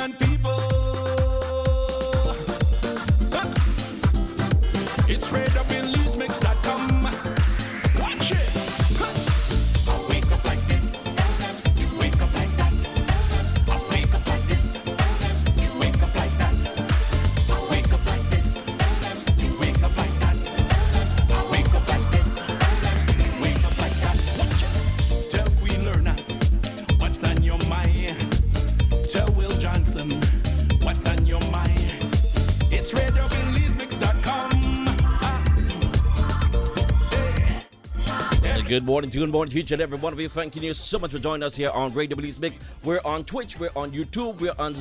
Caribbean people. It's Belizemix.com. Watch it. I wake up like this. You wake up like that. I wake up like this. You wake up like that. I wake up like this. You wake up like that. I wake up like this. You wake up like that. Watch it. Tell Queen Learner what's on your mind. Tell Will Johnson what's on your mind. It's Belizemix.com. Good morning to each and every one of you. Thanking you so much for joining us here on Radio Belizemix. We're on Twitch, we're on YouTube, we're on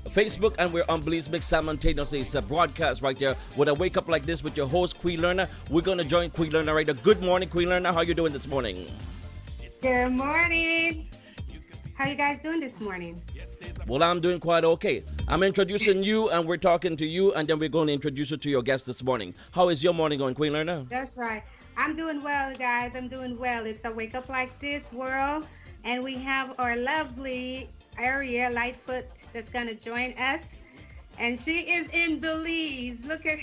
Facebook, and we're on Belizemix simultaneously. It's a broadcast right there. When I wake up like this with your host, Queen Learner, we're going to join Queen Learner right there. Good morning, Queen Learner. How you doing this morning? Good morning. How you guys doing this morning? Well, I'm doing quite okay. I'm introducing you, and we're talking to you, and then we're going to introduce you to your guest this morning. How is your morning going, Queen Learner? That's right. I'm doing well, guys. I'm doing well. It's a Wake Up Like This world, and we have our lovely Aria Lightfoot that's going to join us, and she is in Belize. Look at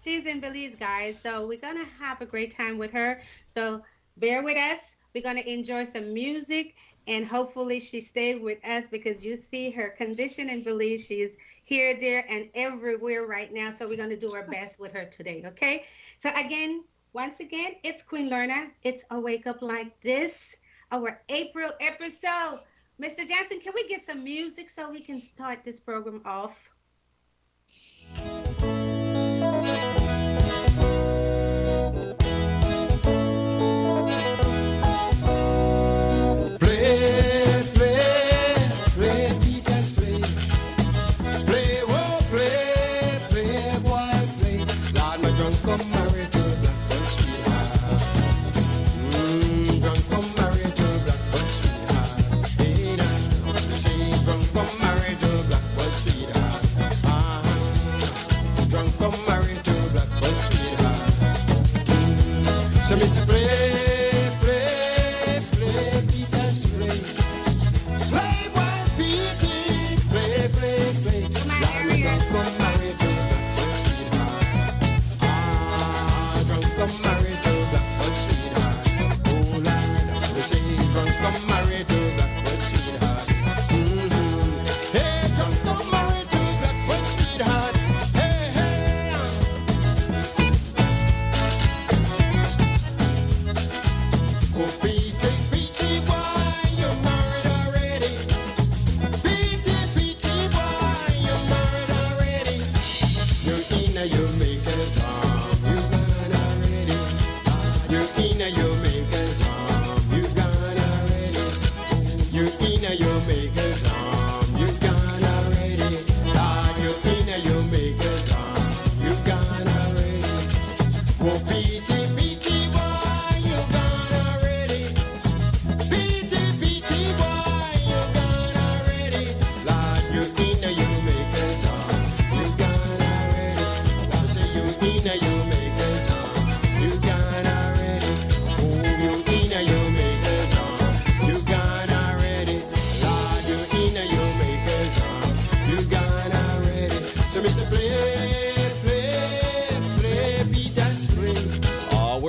she's in Belize, guys. So we're going to have a great time with her. So bear with us. We're going to enjoy some music, and hopefully she stayed with us because you see her condition in Belize. She's here, there, and everywhere right now. So we're going to do our best with her today, okay? So again, once again, it's Queen Learner. It's a Wake Up Like This, our April episode. Mr. Johnson, can we get some music so we can start this program off?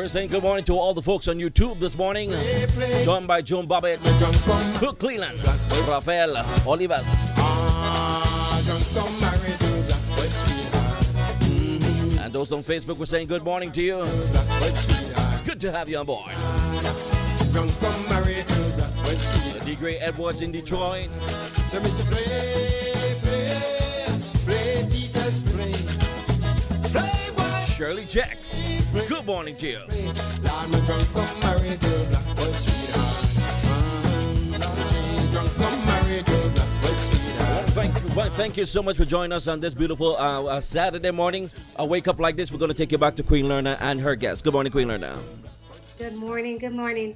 Saying good morning to all the folks on YouTube this morning. Joined by Joan Bobbitt, Cook Cleland, Rafael Olivas. And those on Facebook were saying good morning to you. It's good to have you on board. D. Gray Edwards in Detroit. Shirley Jacks. Good morning to you. Thank you so much for joining us on this beautiful Saturday morning. A Wake Up Like This. We're going to take you back to Queen Learner and her guest. Good morning, Queen Learner. Good morning. Good morning.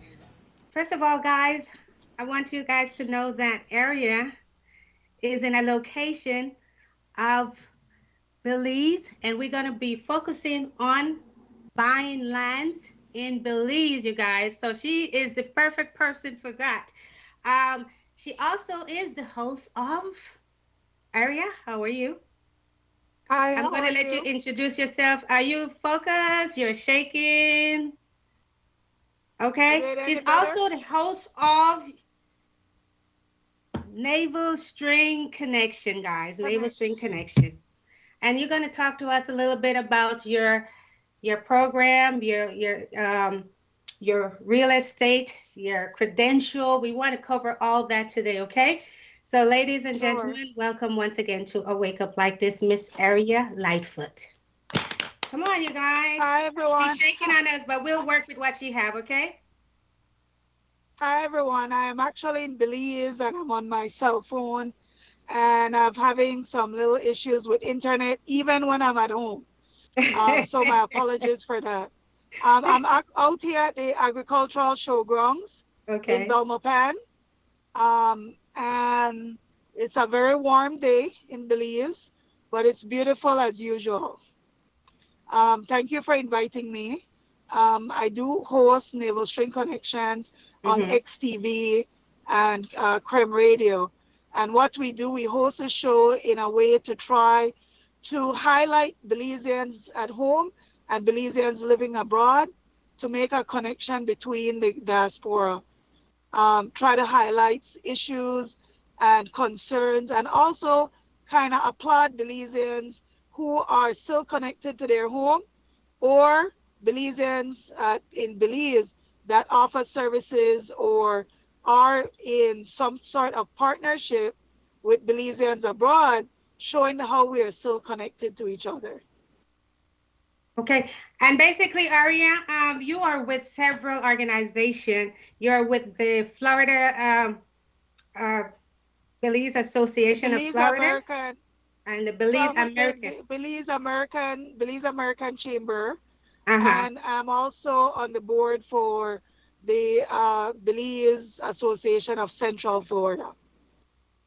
First of all, guys, I want you guys to know that Aria is in a location of Belize, and we're going to be focusing on buying lands in Belize, you guys. So she is the perfect person for that. She also is the host of Aria. How are you? Hi, I'm how going to are let you you? introduce yourself. Are you focused? You're shaking. Is Okay. it She's any better? also the host of Naval String Connection, guys. Naval String Connection. Connection. And you're going to talk to us a little bit about your program, your real estate, your credential. We want to cover all that today, okay? So, ladies and Sure. gentlemen, welcome once again to A Wake Up Like This, Miss Aria Lightfoot. Come on, you guys. Hi, She's everyone. shaking on us, but we'll work with what she have, okay? Hi, everyone. I am actually in Belize and I'm on my cell phone and I'm having some little issues with internet even when I'm at home. So my apologies for that. Out here at the agricultural showgrounds in Okay. Belmopan, and it's a very warm day in Belize, but it's beautiful as usual. Thank you for inviting me. I do host Naval String Connections on Mm-hmm. XTV and Creme Radio. And what we do, we host a show in a way to try to highlight Belizeans at home and Belizeans living abroad to make a connection between the diaspora. Try to highlight issues and concerns and also kind of applaud Belizeans who are still connected to their home or Belizeans in Belize that offer services or are in some sort of partnership with Belizeans abroad, showing how we are still connected to each other. Okay. And basically, Aria, you are with several organizations. You're with the Florida uh, Belize The Association of Belize Florida American, and the Belize well, American. the Belize American Chamber, Uh-huh. and I'm also on the board for the Belize Association of Central Florida.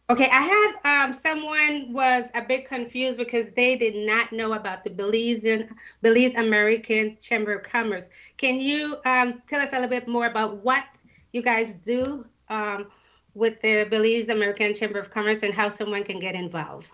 Okay, I had someone was a bit confused because they did not know about the Belize American Chamber of Commerce. Can you tell us a little bit more about what you guys do with the Belize American Chamber of Commerce and how someone can get involved?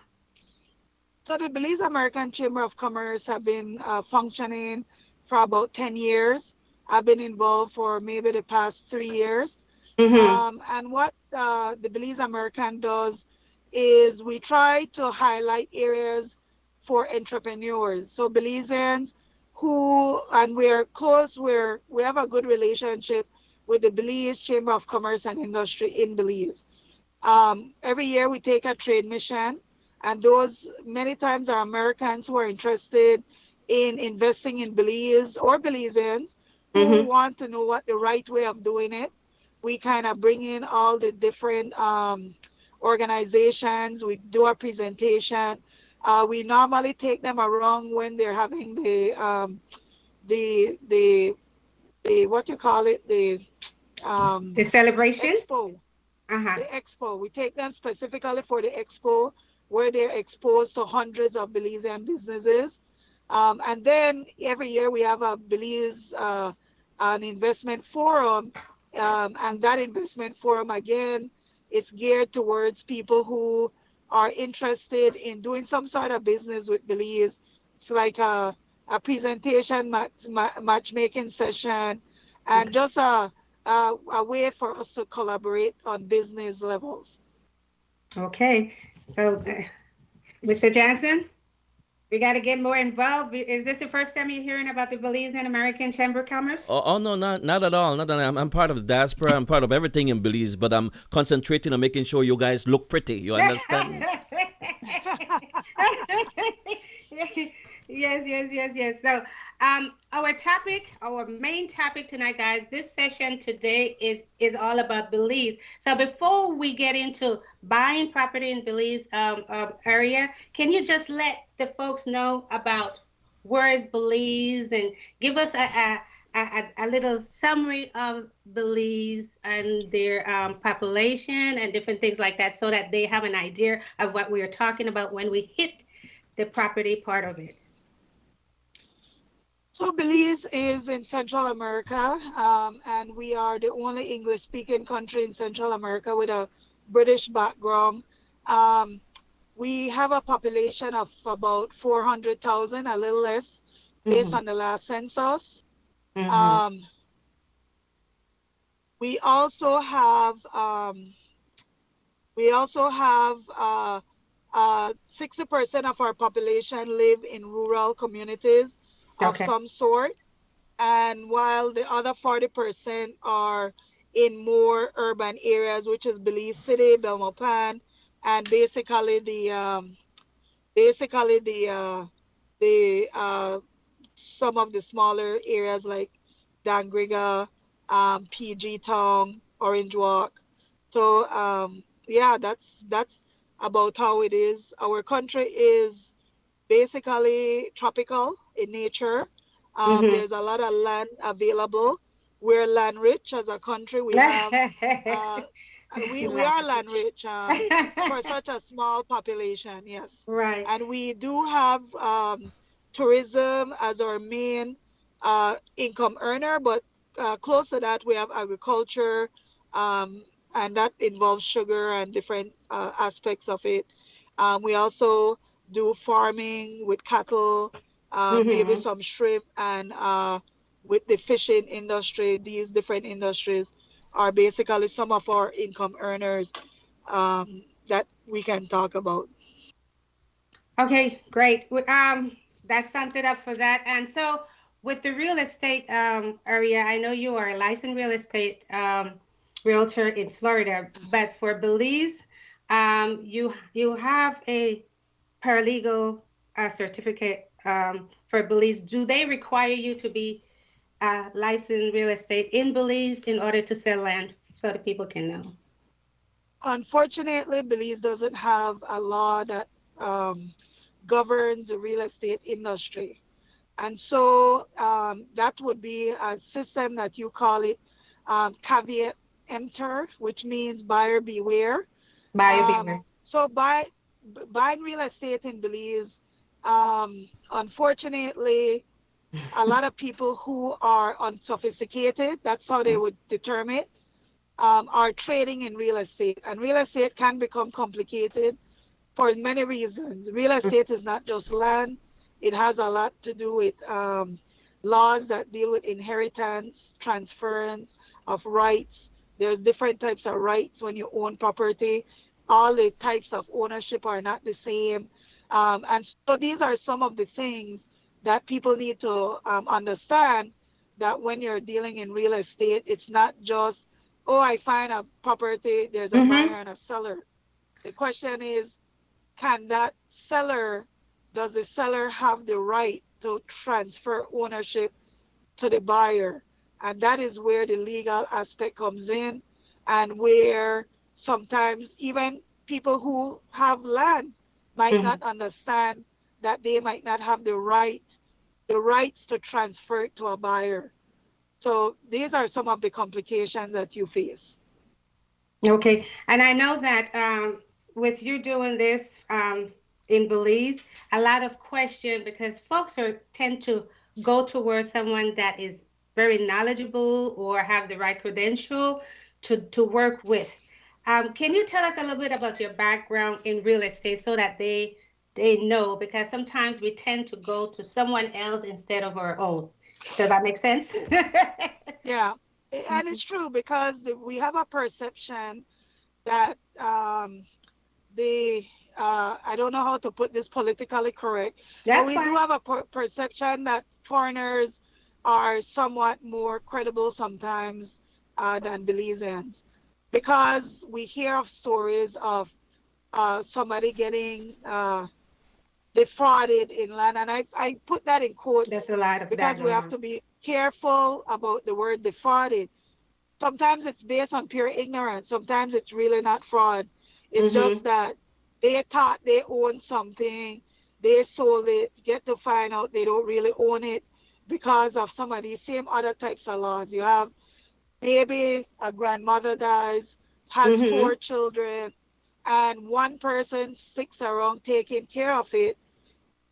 So the Belize American Chamber of Commerce have been functioning for about 10 years. I've been involved for maybe the past 3 years. Mm-hmm. And what the Belize American does is we try to highlight areas for entrepreneurs. So Belizeans who, and we're close, we have a good relationship with the Belize Chamber of Commerce and Industry in Belize. Every year we take a trade mission, and those many times are Americans who are interested in investing in Belize or Belizeans who Mm-hmm. want to know what the right way of doing it. We kind of bring in all the different organizations. We do a presentation. We normally take them around when they're having the the the what you call it The um, celebrations? expo Uh-huh. the expo. We take them specifically for the expo where they're exposed to hundreds of Belizean businesses. And then every year we have a Belize an investment forum. And that investment forum, again, it's geared towards people who are interested in doing some sort of business with Belize. It's like a presentation matchmaking session and Okay. just a way for us to collaborate on business levels. Okay. So, Mr. Johnson, we got to get more involved. Is this the first time you're hearing about the Belizean American Chamber of Commerce? Oh, no, not at all. Not at all. I'm part of the diaspora. I'm part of everything in Belize, but I'm concentrating on making sure you guys look pretty. You understand? Yes, yes, yes, yes. So, our topic, our main topic tonight, guys, this session today is all about Belize. So, before we get into buying property in Belize area, can you just let the folks know about where is Belize and give us a little summary of Belize and their population and different things like that so that they have an idea of what we are talking about when we hit the property part of it. So Belize is in Central America, and we are the only English-speaking country in Central America with a British background. Um, we have a population of about 400,000, a little less, based Mhm. on the last census. Mhm. Um, we also have 60% of our population live in rural communities of Okay. some sort, and while the other 40% are in more urban areas, which is Belize City, Belmopan, and basically the some of the smaller areas like Dangriga, PG Town, Orange Walk. So yeah, that's about how it is. Our country is basically tropical in nature. Mhm. There's a lot of land available. We're land rich as a country. We have uh, we are land Language. rich for such a small population, yes. Right. And we do have tourism as our main income earner, but close to that, we have agriculture, um, and that involves sugar and different aspects of it. We also do farming with cattle, maybe Mhm. some shrimp, and with the fishing industry. These different industries are basically some of our income earners that we can talk about. Okay, great. That sums it up for that. And so, with the real estate area, I know you are a licensed real estate realtor in Florida, but for Belize, you have a paralegal certificate for Belize. Do they require you to be licensed real estate in Belize in order to sell land so the people can know? Unfortunately, Belize doesn't have a law that um, governs the real estate industry. And so that would be a system that you call it caveat emptor, which means buyer beware. Buyer beware. So buying real estate in Belize, unfortunately, a lot of people who are unsophisticated, that's how they would determine it, are trading in real estate. And real estate can become complicated for many reasons. Real estate is not just land, it has a lot to do with laws that deal with inheritance, transference of rights. There's different types of rights when you own property. All the types of ownership are not the same. And so these are some of the things that people need to understand, that when you're dealing in real estate, it's not just, oh, I find a property, there's a buyer Mm-hmm. and a seller. The question is, can that seller, does the seller have the right to transfer ownership to the buyer? And that is where the legal aspect comes in, and where sometimes even people who have land might Mm-hmm. not understand that they might not have the rights to transfer it to a buyer. So these are some of the complications that you face. Okay, and I know that with you doing this in Belize, a lot of question because folks are tend to go towards someone that is very knowledgeable or have the right credential to work with. Can you tell us a little bit about your background in real estate so that they know? Because sometimes we tend to go to someone else instead of our own. Does that make sense? Yeah, and it's true because we have a perception that the I don't know how to put this politically correct, but That's we do fine. have a perception that foreigners are somewhat more credible sometimes than Belizeans, because we hear of stories of somebody getting defrauded in land, and I put that in There's quotes a lot of that because we going have on. to be careful about the word defrauded. Sometimes it's based on pure ignorance. Sometimes it's really not fraud. It's just Mm-hmm. that they thought they owned something, they sold it, get to find out they don't really own it because of some of these same other types of laws. You have maybe a grandmother dies, has Mm-hmm. 4 children, and one person sticks around taking care of it.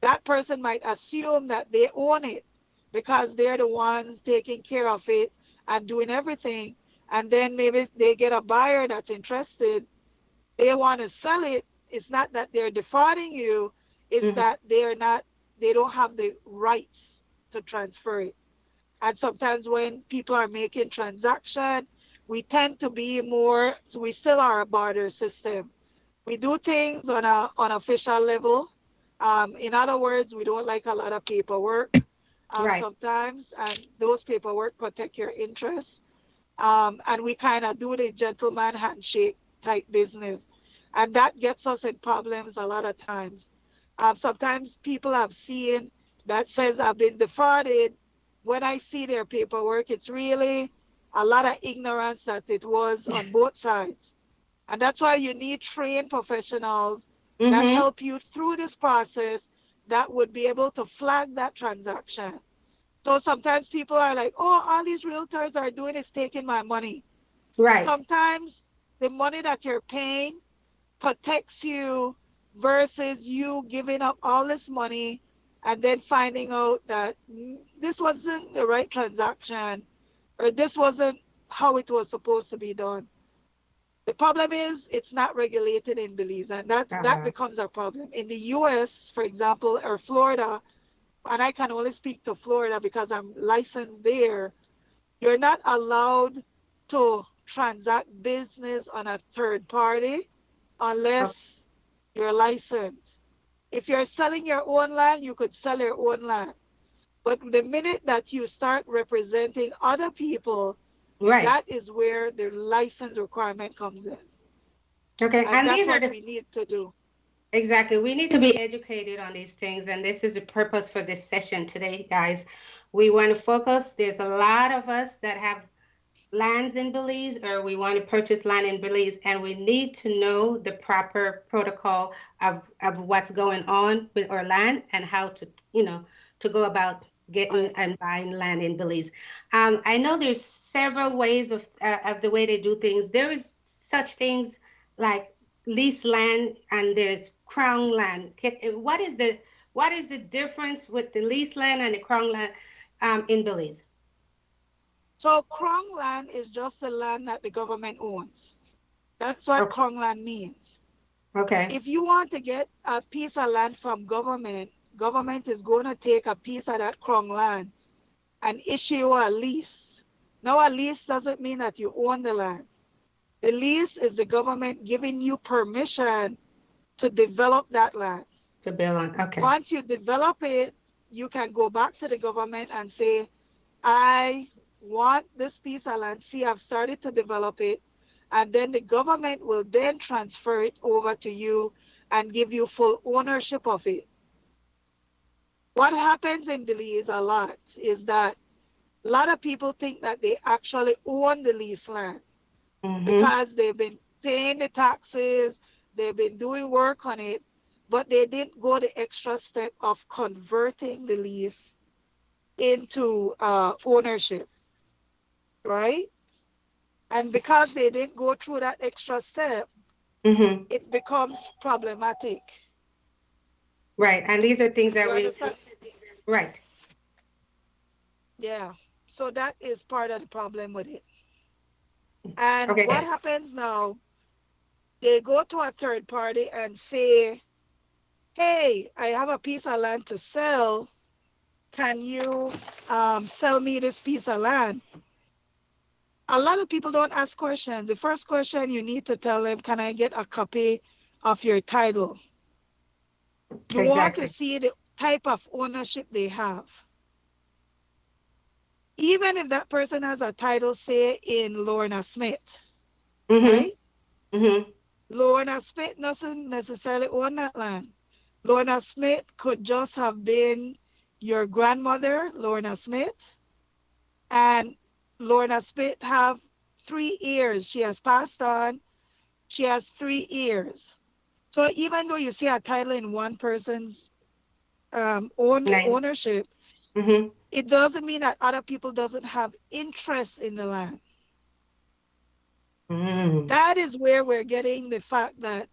That person might assume that they own it because they're the ones taking care of it and doing everything. And then maybe they get a buyer that's interested, they want to sell it. It's not that they're defrauding you, it's Mhm. that they don't have the rights to transfer it. And sometimes when people are making transaction, we tend to be more, so we still are a barter system. We do things on a on official level. In other words, we don't like a lot of paperwork Right. sometimes, and those paperwork protect your interests. And we kind of do the gentleman handshake type business, and that gets us in problems a lot of times. Sometimes people have seen that says I've been defrauded. When I see their paperwork, it's really a lot of ignorance that it was on both sides. And that's why you need trained professionals that Mhm. help you through this process that would be able to flag that transaction. So sometimes people are like, oh, all these realtors are doing is taking my money. Right. Sometimes the money that you're paying protects you versus you giving up all this money and then finding out that this wasn't the right transaction or this wasn't how it was supposed to be done. The problem is it's not regulated in Belize, and that Uh-huh. becomes a problem. In the US, for example, or Florida, and I can only speak to Florida because I'm licensed there, you're not allowed to transact business on a third party Oh, unless you're licensed. If you're selling your own land, you could sell your own land. But the minute that you start representing other people, right. that is where the license requirement comes in. Okay. And And that's these are what the we need to do. exactly. We need to be educated on these things, and this is the purpose for this session today, guys. We want to focus. There's a lot of us that have lands in Belize or we want to purchase land in Belize, and we need to know the proper protocol of what's going on with our land and how to, to go about getting Right. and buying land in Belize. I know there's several ways of the way they do things. There is such things like lease land and there's crown land. What is the difference with the lease land and the crown land in Belize? So Crown land is just the land that the government owns. That's what Okay. Crown land means. Okay. If you want to get a piece of land from government, government is going to take a piece of that Crown land and issue a lease. Now, a lease doesn't mean that you own the land. The lease is the government giving you permission to develop that land. To build on. Okay. Once you develop it, you can go back to the government and say, I want this piece of land. See, I've started to develop it. And then the government will then transfer it over to you and give you full ownership of it. What happens in Belize a lot is that a lot of people think that they actually own the lease land Mm-hmm. because they've been paying the taxes, they've been doing work on it, but they didn't go the extra step of converting the lease into ownership, right? And because they didn't go through that extra step, Mm-hmm. it becomes problematic. Right. And these are things that You we, understand? right. Yeah. So that is part of the problem with it. And what Okay. happens now? They go to a third party and say, hey, I have a piece of land to sell. Can you sell me this piece of land? A lot of people don't ask questions. The first question you need to tell them, can I get a copy of your title? You want to Exactly. see the type of ownership they have. Even if that person has a title, say in Lorna Smith, Mm-hmm. right? Mm-hmm. Lorna Smith doesn't necessarily own that land. Lorna Smith could just have been your grandmother, Lorna Smith, and Lorna Smith have 3 heirs. She has passed on. She has 3 heirs. So even though you see a title in one person's Name. ownership, Mm-hmm. it doesn't mean that other people doesn't have interest in the land. Mm. That is where we're getting the fact that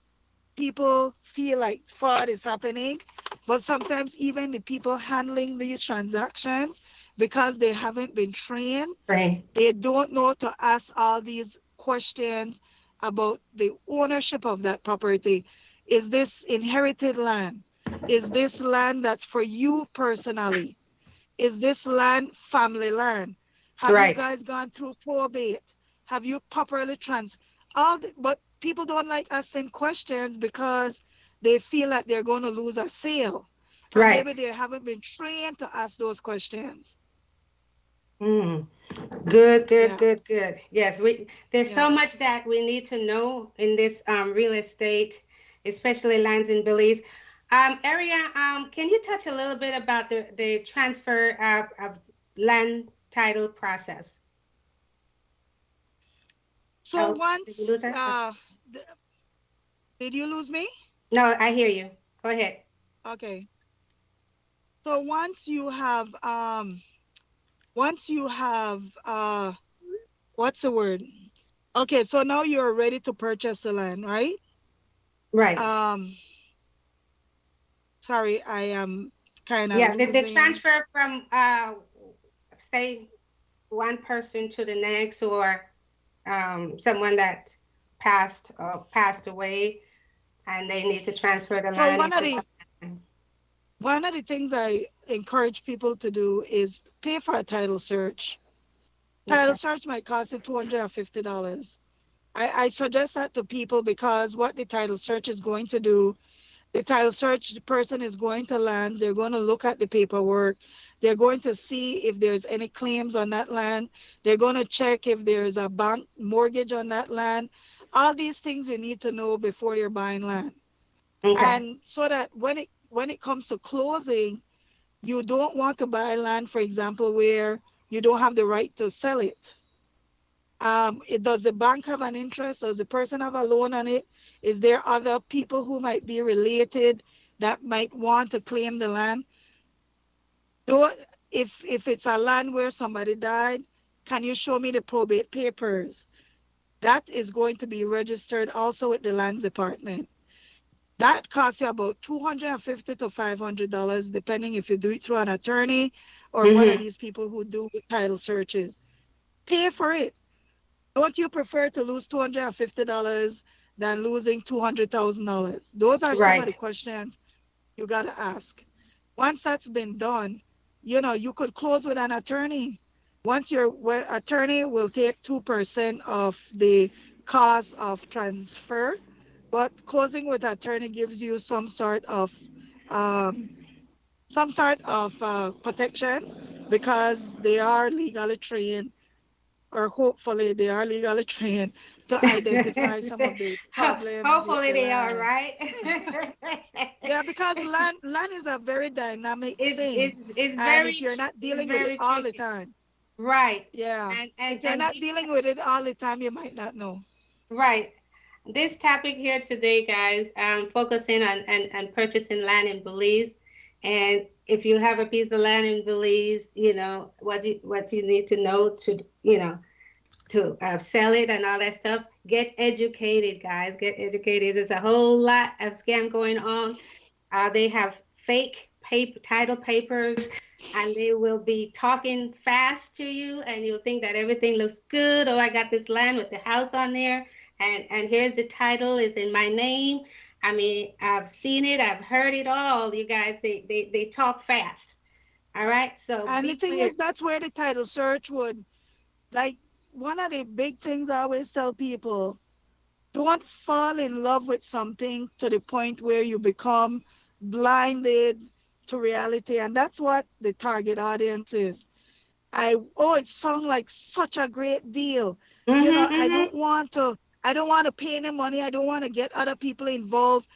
people feel like fraud is happening, but sometimes even the people handling these transactions, because they haven't been trained, Right. they don't know to ask all these questions about the ownership of that property. Is this inherited land? Is this land that's for you personally? Is this land family land? Have you Right. guys gone through probate? Have you properly but people don't like asking questions because they feel like they're going to lose a sale. And Right. maybe they haven't been trained to ask those questions. Mm. Good, good, Yeah, good, good. Yes, there's yeah. so much that we need to know in this real estate, especially lands in Belize. Area, can you touch a little bit about the transfer of land title process? So Oh, did you lose once, her? th- did you lose me? No, I hear you. Go ahead. Okay. So once you have, what's the word? Okay, so now you're ready to purchase the land, right? Right. Um, Sorry, I am kind of Yeah, the losing. transfer from say one person to the next, or someone that passed away and they need to transfer the So land into that. one of the things I encourage people to do is pay for a title search. Title Okay. search might cost you $250. I suggest that to people because what the title search is going to do, the title search, the person is going to land, they're going to look at the paperwork, they're going to see if there's any claims on that land, they're going to check if there's a bank mortgage on that land. All these things you need to know before you're buying land. Okay. And so that when it comes to closing, you don't want to buy land, for example, where you don't have the right to sell it. Does the bank have an interest? Does the person have a loan on it? Is there other people who might be related that might want to claim the land? Though, if it's a land where somebody died, can you show me the probate papers? That is going to be registered also with the lands department. That costs you about $250 to $500, depending if you do it through an attorney or one of Mm-hmm. these people who do title searches. Pay for it. Don't you prefer to lose $250 than losing $200,000? Those are some of the Right. questions you got to ask. Once that's been done, you could close with an attorney. Once your attorney will take 2% of the cost of transfer, but closing with attorney gives you um, some sort of protection because they are legally trained, or hopefully they are legally trained to identify some of the problems with Hopefully the they are land. right. Yeah, because land is a very dynamic thing, It's and very if you're not it's dealing with it very all the tricky. time, Right. yeah, And if you're not this dealing with it all the time, you might not know. right. This topic here today, guys, focusing on purchasing land in Belize. And if you have a piece of land in Belize, what you need to know to sell it and all that stuff. Get educated, guys. Get educated. There's a whole lot of scam going on. They have fake title papers, and they will be talking fast to you, and you'll think that everything looks good. Oh, I got this land with the house on there, and here's the title. It's in my name. I mean, I've seen it. I've heard it all. You guys, they talk fast. All right, so And the be thing clear. is, that's where the title search would, like, one of the big things I always tell people: don't fall in love with something to the point where you become blinded to reality. And that's what the target audience is. It sounds like such a great deal. Mm-hmm, I mm-hmm. don't want to pay any money. I don't want to get other people involved.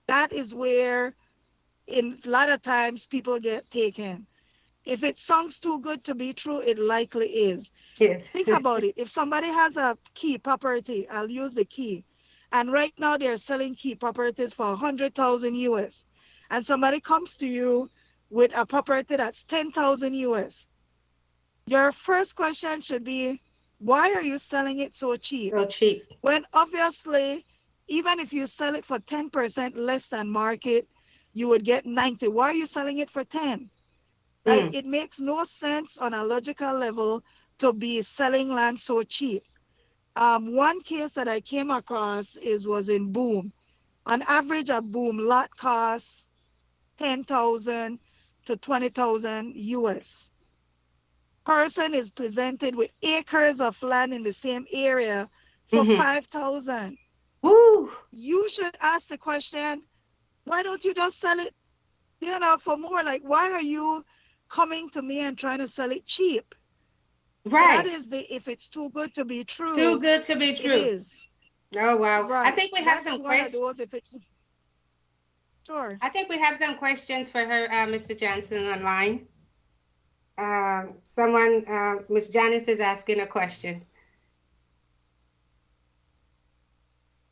That is where, in a lot of times, people get taken. If it sounds too good to be true, it likely is. Yes. Think about it. If somebody has a key property, I'll use the key. And right now they're selling key properties for 100,000 US. And somebody comes to you with a property that's 10,000 US. Your first question should be, why are you selling it so cheap? So cheap. When obviously, even if you sell it for 10% less than market, you would get 90. Why are you selling it for 10? Like, Mm. it makes no sense on a logical level to be selling land so cheap. One case that I came across was in Boom. On average, a Boom lot costs 10,000 to 20,000 US. Person is presented with acres of land in the same area for Mm-hmm. 5,000. Woo. You should ask the question, why don't you just sell it, for more? Like, why are you coming to me and trying to sell it cheap? That Right. is if it's too good to be Too true, good to be it true. is. Oh wow. I Right. think we have That's some one of questions. those, if it's sure. I think we have some questions for her, Mr. Johnson, online. Someone, Miss Janice is asking a question.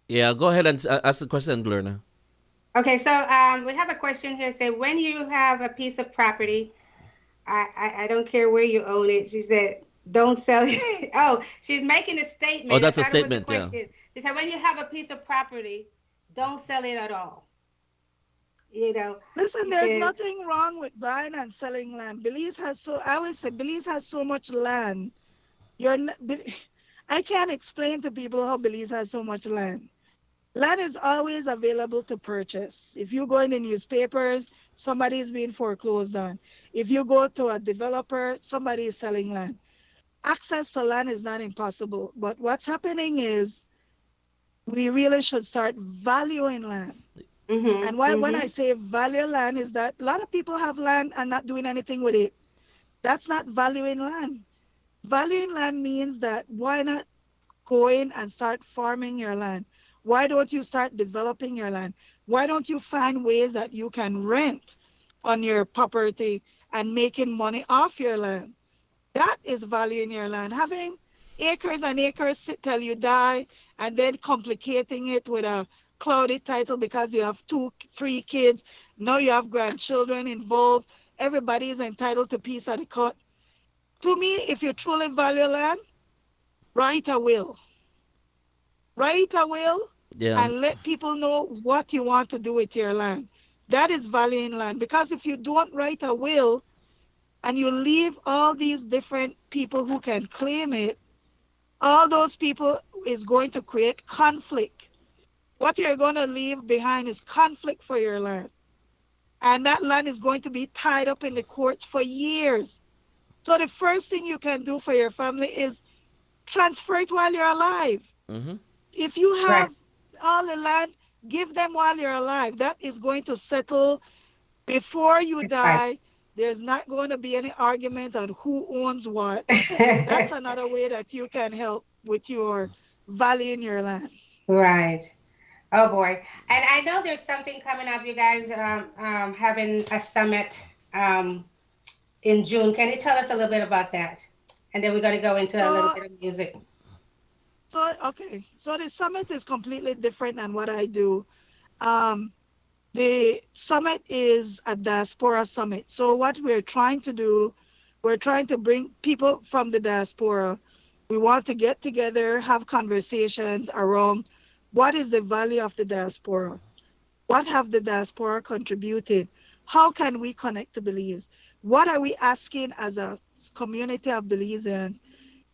Yeah, go ahead and ask the question, Lorna. Okay, so we have a question here. Say, when you have a piece of property, I don't care where you own it. She said, don't sell it. Oh, she's making a Oh, statement. I that's a thought it was a statement. Yeah. question. She said, when you have a piece of property, don't sell it at all. You know, Listen, she there's says, nothing wrong with buying and selling land. Belize has I always say Belize has so much land. You're not, I can't explain to people how Belize has so much land. Land is always available to purchase. If you go in the newspapers, somebody is being foreclosed on. If you go to a developer, somebody is selling land. Access to land is not impossible. But what's happening is we really should start valuing land. And mm-hmm, why, when I mm-hmm, say value land, is that a lot of people have land and not doing anything with it. That's not valuing land. Valuing land means that why not go in and start farming your land? Why don't you start developing your land? Why don't you find ways that you can rent on your property and making money off your land? That is valuing your land. Having acres and acres sit till you die and then complicating it with a cloudy title because you have two, three kids. Now you have grandchildren involved. Everybody is entitled to a piece of the cut. To me, if you truly value land, write a will. Write a will Yeah. and let people know what you want to do with your land. That is valuing land. Because if you don't write a will and you leave all these different people who can claim it, all those people is going to create conflict. What you're going to leave behind is conflict for your land. And that land is going to be tied up in the courts for years. So the first thing you can do for your family is transfer it while you're alive. Mm-hmm. If you right, have all the land, give them while you're alive. That is going to settle before you right. die. There's not going to be any argument on who owns what. That's another way that you can help with your valuing your land. Right. Oh boy. And I know there's something coming up, you guys, having a summit in June. Can you tell us a little bit about that? And then we're going to go into a little So, bit of music. okay. So the summit is completely different than what I do. Um, the summit is a diaspora summit. So what we're trying to do, we're trying to bring people from the diaspora. We want to get together, have conversations around what is the value of the diaspora? What have the diaspora contributed? How can we connect to Belize? What are we asking as a community of Belizeans?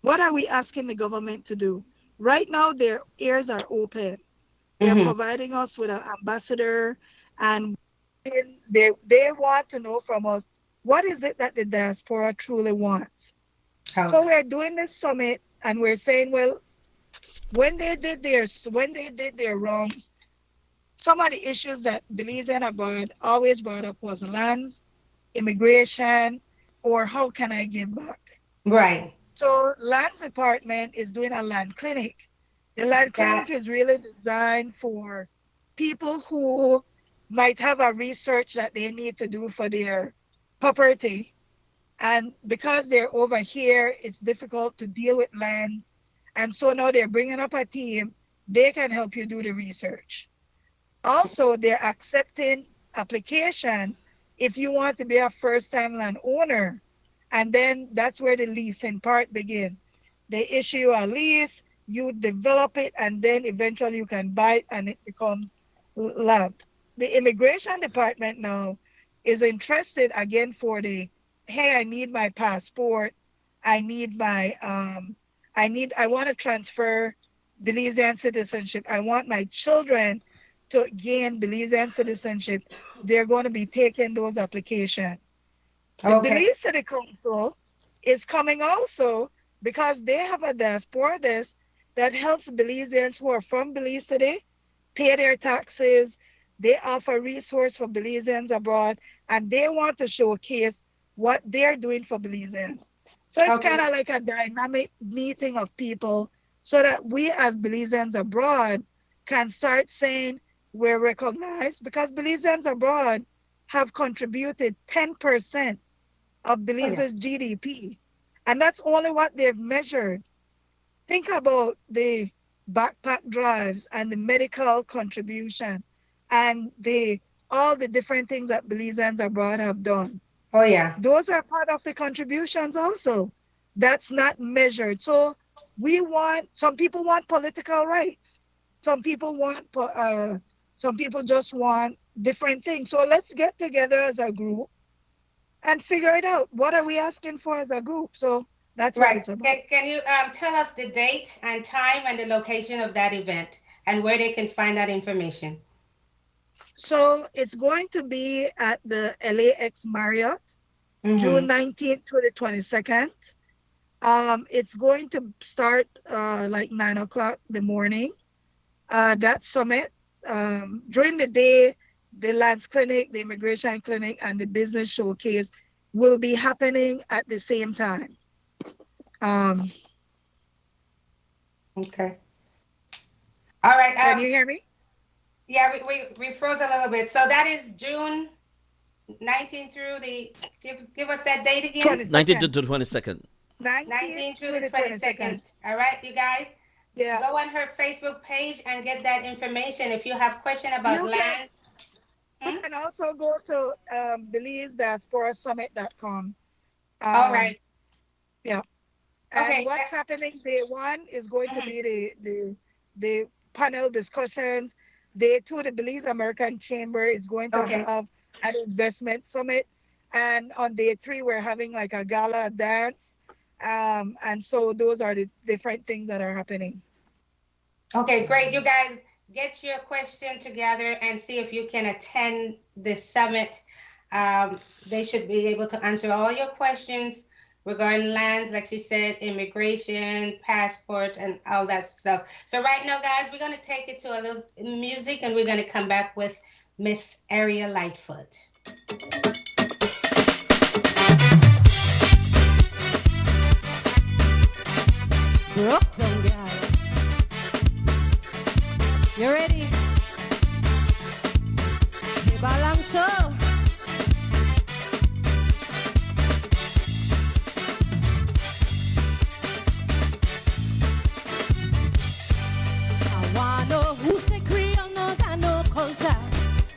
What are we asking the government to do? Right now, their ears are open. They're Mm-hmm. providing us with an ambassador, and they want to know from us what is it that the diaspora truly wants. Oh, So we're doing this summit, and we're saying, well, when they did their wrongs, some of the issues that Belize abroad always brought up was lands, immigration, or how can I give back. right. So Lands Department is doing a land clinic. The land That clinic is really designed for people who might have a research that they need to do for their property. And because they're over here, it's difficult to deal with lands. And so now they're bringing up a team. They can help you do the research. Also, they're accepting applications if you want to be a first time landowner. And then that's where the leasing part begins. They issue a lease, you develop it, and then eventually you can buy it and it becomes land. The immigration department now is interested again for the hey, I need my passport, I need my I want to transfer Belizean citizenship. I want my children to gain Belizean citizenship. They're going to be taking those applications. The Okay. Belize City Council is coming also because they have a diaspora desk that helps Belizeans who are from Belize City pay their taxes. They offer resource for Belizeans abroad, and they want to showcase what they're doing for Belizeans. So it's kind Okay. of like a dynamic meeting of people so that we as Belizeans abroad can start saying we're recognized because Belizeans abroad have contributed 10% of Oh yeah. Belize's GDP. And that's only what they've measured. Think about the backpack drives and the medical contributions and the all the different things that Belizeans abroad have done. Oh yeah. Those are part of the contributions also. That's not measured. So we want some people want political rights. Some people want some people just want different things. So let's get together as a group and figure it out. What are we asking for as a group? So that's what Right. it's about. Can you tell us the date and time and the location of that event and where they can find that information? So it's going to be at the LAX Marriott, June Mm-hmm. 19th to the 22nd. It's going to start like 9 o'clock the morning. That summit. During the day, the lands clinic, the immigration clinic, and the business showcase will be happening at the same time. Um, Okay. All right. can you hear me? Yeah, we froze a little bit. So that is June 19th through the give us that date again. 19th to 22nd. the 22nd. 19th 19th through to the the 22nd. 22nd. All right, you guys. Yeah. Go on her Facebook page and get that information. If you have question about You can land, you hmm? can also go to BelizeDiasporaSummit.com. All Um, right. yeah. And Okay. what's happening day one is going to Mhm. be the panel discussions. Day two, the Belize American Chamber is going to Okay. have an investment summit. And on day three, we're having like a gala dance. And so those are the different things that are happening. Okay, great. You guys get your question together and see if you can attend this summit. They should be able to answer all your questions regarding lands, like she said, immigration, passport, and all that stuff. So right now, guys, we're gonna take it to a little music, and we're gonna come back with Miss Aria Lightfoot. Brockton girl. You ready? The balance show. I wanna know who say Creole no got no culture.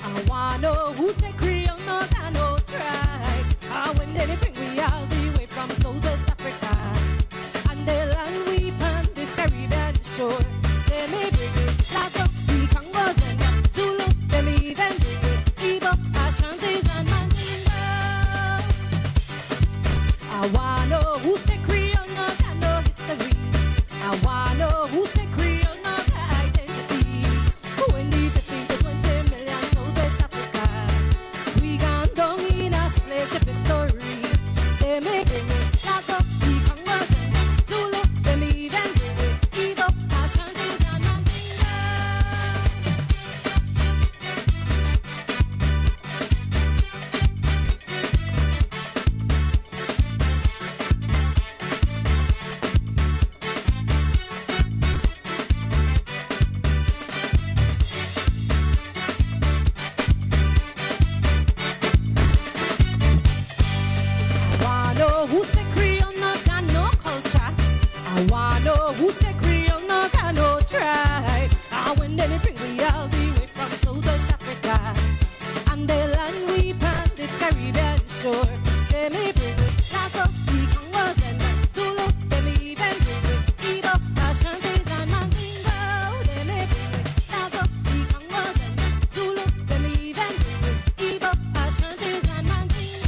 I wanna know who say Creole no got no tribe. When they bring we all the way from South Africa. And the land we plant this Caribbean shore. They may bring it like up the Congos and the Zulu. They may even bring it Igbo, Ashantis and Mandingo. I wanna know who say Creole no got no history. I wanna know who say Creole no got identity. When the 15 to 20 million South Africa, we gone down in a slave ship story. They may bring it like up the Congos and the Zulu. They may even bring it Igbo, Ashantis and Mandingo. I wanna know who say Creole no got no culture. I wanna know who say Creole no got no tribe. When they bring we all the way from South Africa, and the land we plant this Caribbean shore. They may bring it like up the Congos and the Zulu. They may even bring it Igbo, Ashantis and Mandingo. They may bring it like up the Congos and the Zulu. They may even bring it Igbo, Ashantis and Mandingo.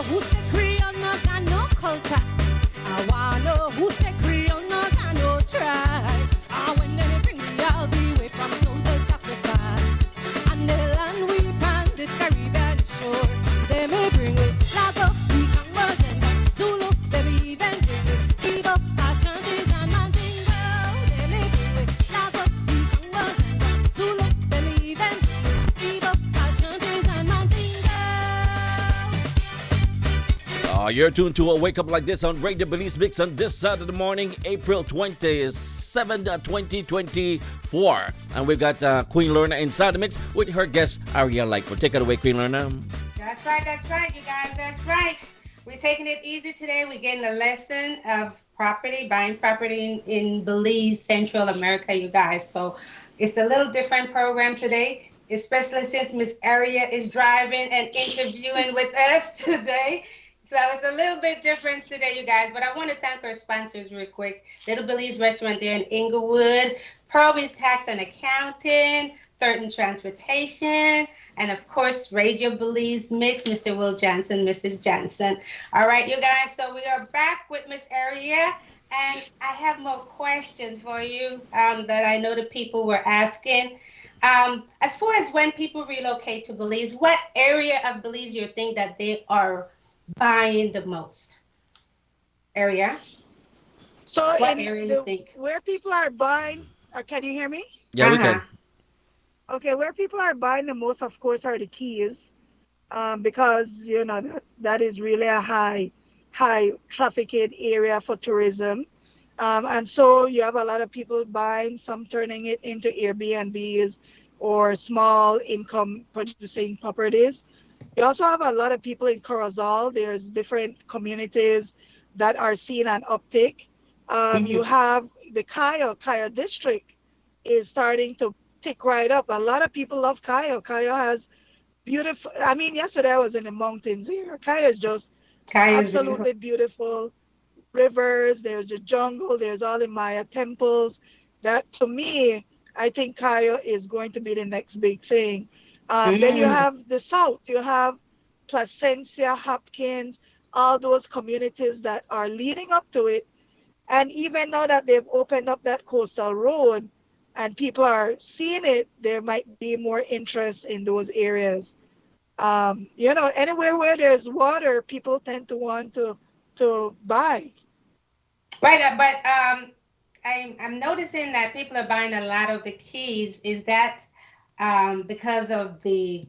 who say Creole no got no culture. I wanna know who say Creole no got no tribe. And when they bring me all the way from South Africa and the land we pan this Caribbean shore, they may bring it Lago, the Congos and the Zulu, they may even bring it Igbo, Ashantis and Mandingo. They may bring it Lago, the Congos and the Zulu, they may even bring it Igbo, Ashantis and Mandingo. You're tuned to a Wake Up Like This on Radio Belizemix on this Saturday morning, April 27th, 2024. And we've got Queen Lorna inside the mix with her guest, Ariel Lightfoot. Take it away, Queen Lorna. That's right, you guys. That's right. We're taking it easy today. We're getting a lesson of property, buying property in Belize, Central America, you guys. So it's a little different program today, especially since Miss Aria is driving and interviewing with us today. So it's a little bit different today, you guys. But I want to thank our sponsors real quick. Little Belize Restaurant there in Inglewood, Proby's Tax and Accounting, Thurton Transportation, and of course, Radio Belizemix, Mr. Will Johnson, Mrs. Johnson. All right, you guys. So we are back with Miss Aria, and I have more questions for you that I know the people were asking. As far as when people relocate to Belize, what area of Belize you think that they are buying the most? Area? So What area you think? where people are buying, can you hear me? Yeah, we can. Okay, where people are buying the most, of course, are the Keys, because that is really a high trafficked area for tourism, and so you have a lot of people buying, some turning it into Airbnbs or small income producing properties. You also have a lot of people in Corozal. There's different communities that are seeing an uptick. You have the Cayo district is starting to tick right up. A lot of people love Cayo. Cayo has beautiful, I mean, yesterday I was in the mountains here. Cayo is just absolutely beautiful. Rivers, there's the jungle, there's all the Maya temples. That, to me, I think Cayo is going to be the next big thing. Then you have the south. You have Placencia, Hopkins, all those communities that are leading up to it. And even now that they've opened up that coastal road and people are seeing it, there might be more interest in those areas. Anywhere where there's water, people tend to want to buy. Right, but I'm noticing that people are buying a lot of the Keys. Is that because of the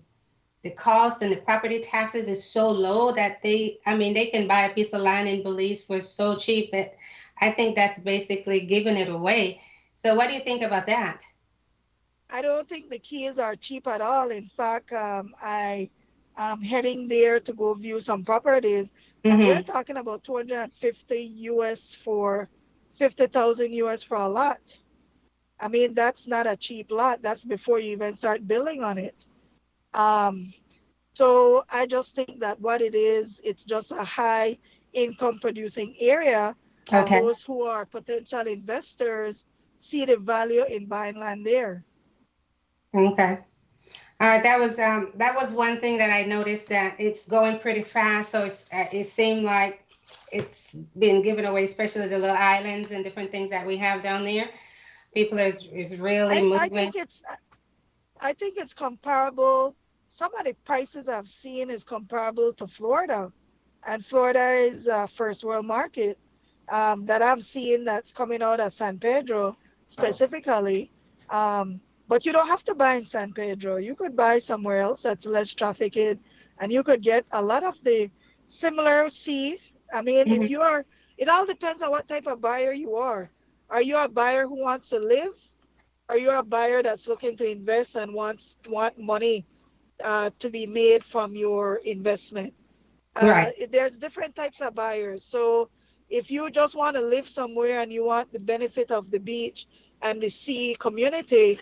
cost and the property taxes is so low that they can buy a piece of land in Belize for so cheap that I think that's basically giving it away. So what do you think about that? I don't think the Keys are cheap at all. In fact, I am heading there to go view some properties, and they're talking about 250 US for 50,000 US for a lot. I mean, that's not a cheap lot. That's before you even start building on it. So I just think that what it is, it's just a high income producing area. And those who are potential investors see the value in buying land there. Okay. All right. That was one thing that I noticed, that it's going pretty fast. So it seemed like it's been given away, especially the little islands and different things that we have down there. People is really moving. I think it's comparable. Some of the prices I've seen is comparable to Florida, and Florida is a first world market that I've seen that's coming out of San Pedro specifically. But you don't have to buy in San Pedro. You could buy somewhere else that's less trafficked, and you could get a lot of the similar I mean, if you are, it all depends on what type of buyer you are. Are you a buyer who wants to live? Are you a buyer that's looking to invest and want money to be made from your investment? Right. There's different types of buyers. So if you just want to live somewhere and you want the benefit of the beach and the sea community,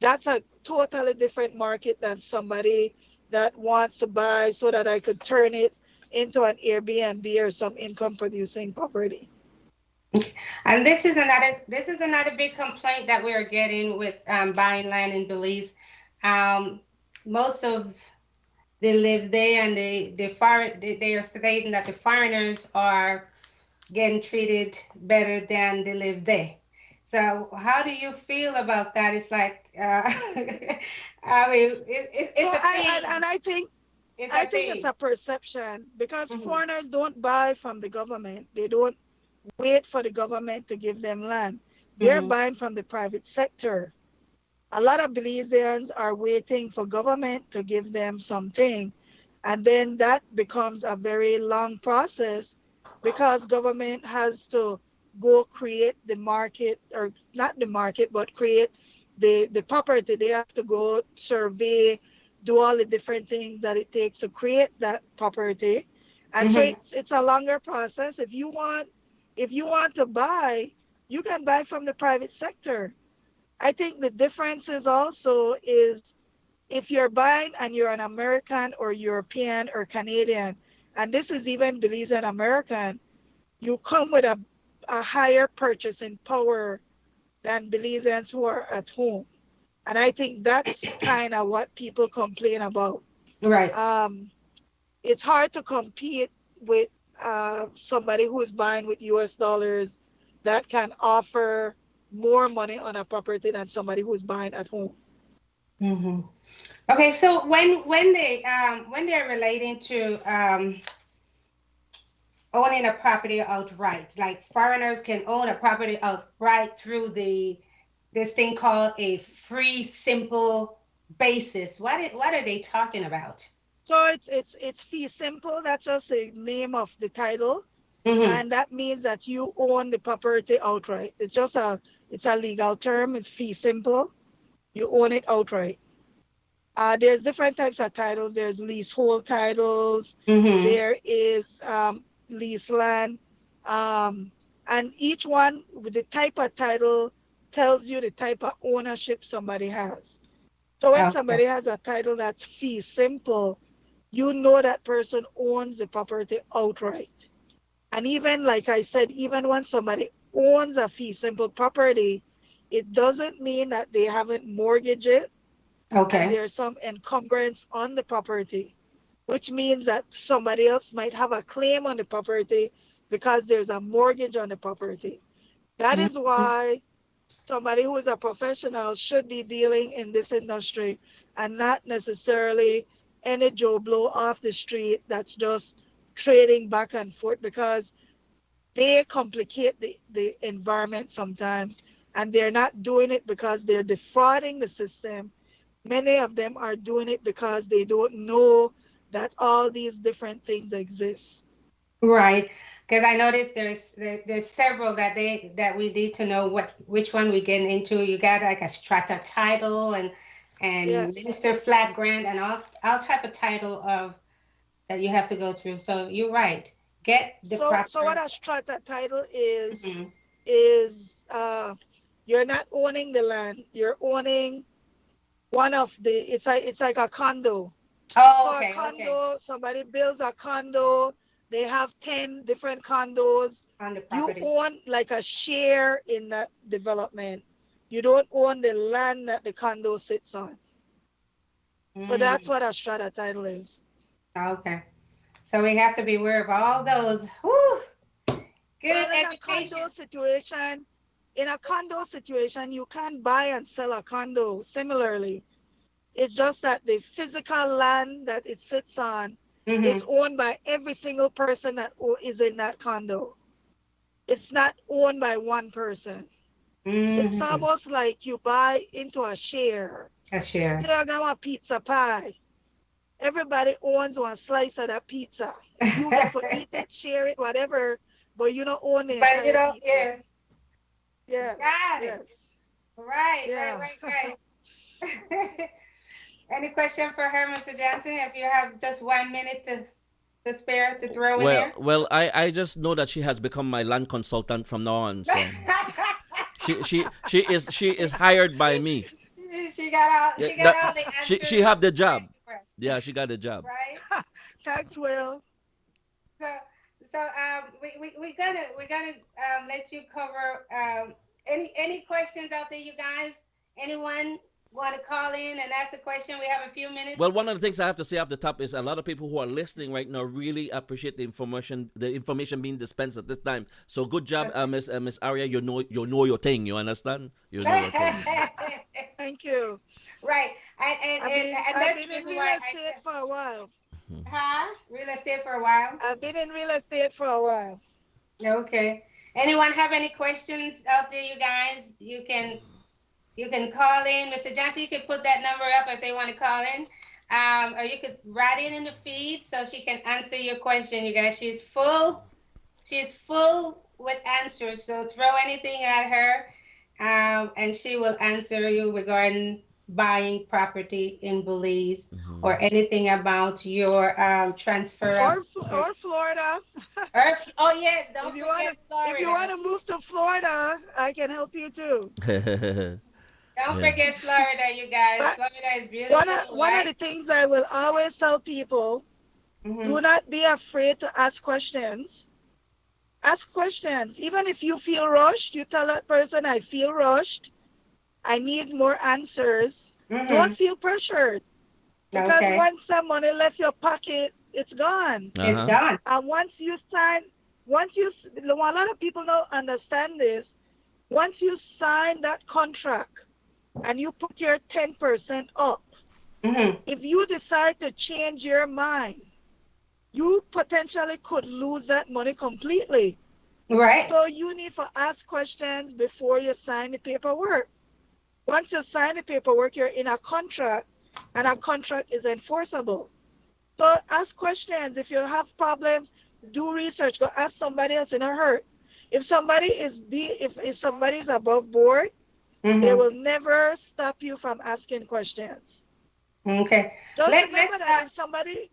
that's a totally different market than somebody that wants to buy so that I could turn it into an Airbnb or some income producing property. And this is another big complaint that we are getting with buying land in Belize. Most of they live there, and they are stating that the foreigners are getting treated better than they live there. So how do you feel about that? It's like, I mean, So it's a I thing. and I think It's I a think it's a thing. perception because Hmm. foreigners don't buy from the government. They don't wait for the government to give them land. They're Hmm. buying from the private sector. A lot of Belizeans are waiting for government to give them something, and then that becomes a very long process because government has to go create the market, or not the market, but create the property. They have to go survey, do all the different things that it takes to create that property, and so Hmm. it's a longer process. If you want to buy, you can buy from the private sector. I think the difference is also is if you're buying and you're an American or European or Canadian, and this is even Belizean American, you come with a higher purchasing power than Belizeans who are at home. And I think that's kind of what people complain about. Right. Um, it's hard to compete with somebody who's buying with US dollars that can offer more money on a property than somebody who's buying at home. Hmm. Okay, so when they're relating to owning a property outright, like foreigners can own a property outright through this thing called a free simple basis. What are they talking about? So it's fee simple. That's just the name of the title, Hmm. and that means that you own the property outright. It's a legal term. It's fee simple. You own it outright. There's different types of titles. There's leasehold titles. Hmm. There is lease land, um, and each one with the type of title tells you the type of ownership somebody has. So when Okay. somebody has a title that's fee simple, you know that person owns the property outright. And even like I said, even when somebody owns a fee simple property, it doesn't mean that they haven't mortgaged it and Okay. there's some encumbrance on the property, which means that somebody else might have a claim on the property because there's a mortgage on the property. That is Mhm. why somebody who is a professional should be dealing in this industry and not necessarily any Joe Blow off the street that's just trading back and forth because they complicate the environment sometimes and they're not doing it because they're defrauding the system. Many of them are doing it because they don't know that all these different things exist. Right, because I noticed there's several that we need to know which one we get into. You got like a strata title and Yes. minister flat grant and all type of title of that you have to go through. So you're right. Get the So what proper. a strata title is Mhm. is you're not owning the land. You're owning one of the. It's like a condo. Oh, So a okay, okay. condo, somebody builds a condo. They have 10 different condos. On the You property. own like a share in that development. You don't own the land that the condo sits on. So that's Mm, what a strata title is. okay. So we have to be aware of all those. Whew, good Well, education. in a condo situation, you can't buy and sell a condo similarly. It's just that the physical land that it sits on is Mm-hmm. owned by every single person that is in that condo. It's not owned by one person. It's Mm-hmm. almost like you buy into a share. A share. Say I got a pizza pie. Everybody owns one slice of that pizza. You get to eat it, share it, whatever, but you don't own the But you entire know, pizza. yes, Yes, got it. yes, Right, yeah. right. Any question for her, Mr. Johnson? If you have just 1 minute to spare to throw in Well, there. well, I just know that she has become my land consultant from now on. So she is hired by me. Yeah, She got that all the she have answers the for job. Express, Yeah, she got the job. right? Thanks, Will. So we're gonna let you cover any questions out there, you guys. Anyone? Want to call in and ask a question? We have a few minutes. Well, one of the things I have to say off the top is a lot of people who are listening right now really appreciate the information being dispensed at this time. So good job, Okay. Miss Aria. You know your thing. You understand? You know your thing. Thank you. Right. And I've that's been the in reason real why I estate said, for a while. huh? Real estate for a while. I've been in real estate for a while. Okay. Anyone have any questions out there, you guys? You can call in. Mr. Johnson, you can put that number up if they want to call in. Or you could write it in the feed so she can answer your question, you guys. She's full with answers. So throw anything at her, and she will answer you regarding buying property in Belize Mm-hmm. or anything about your transfer of Or Florida. Earth. Oh yes, If don't you forget wanna if you Florida. wanna move to Florida, I can help you too. Don't Yeah. forget Florida, you guys. But Florida is one beautiful, of one of right? the things I will always tell people, do Mm-hmm. not be afraid to ask questions. Ask questions. Even if you feel rushed, you tell that person, I feel rushed. I need more answers. Don't Mm-hmm. feel pressured. Because Okay. once some money left your pocket, it's gone. Uh It's huh. gone. And a lot of people don't understand this. Once you sign that contract and you put your 10% up, Mm-hmm. if you decide to change your mind, you potentially could lose that money completely. Right. So you need to ask questions before you sign the paperwork. Once you sign the paperwork, you're in a contract, and a contract is enforceable. So ask questions. If you have problems, do research. Go ask somebody else in a hurt. If somebody is above board, they Mm-hmm. will never stop you from asking questions. Okay. Just remember Let's that if somebody,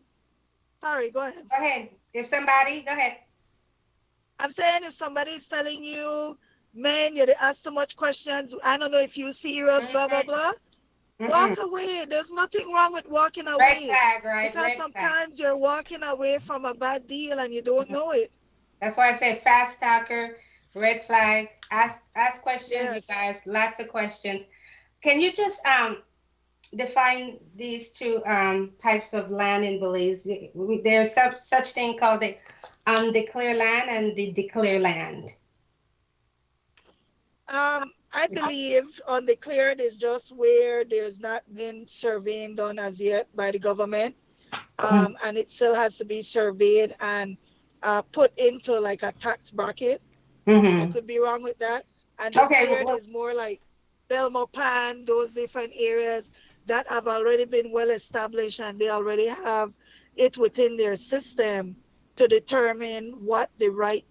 sorry, go ahead. go ahead. If somebody go ahead. I'm saying if somebody is telling you, man, you ask too much questions, I don't know if you're serious, blah, blah, Mm-mm. blah, Mm-mm. walk away. There's nothing wrong with walking Red away flag, right? because Red flag. sometimes you're walking away from a bad deal and you don't Mhm. know it. That's why I say fast talker, red flag. Ask questions, you Yes. guys. Lots of questions. Can you just define these two types of land in Belize? There's such thing called the undeclared land and the declared land. I believe undeclared is just where there's not been surveying done as yet by the government, and it still has to be surveyed and put into like a tax bracket. I Mm-hmm. could be wrong with that. And Okay. declared is more like Belmopan, those different areas that have already been well established and they already have it within their system to determine what the right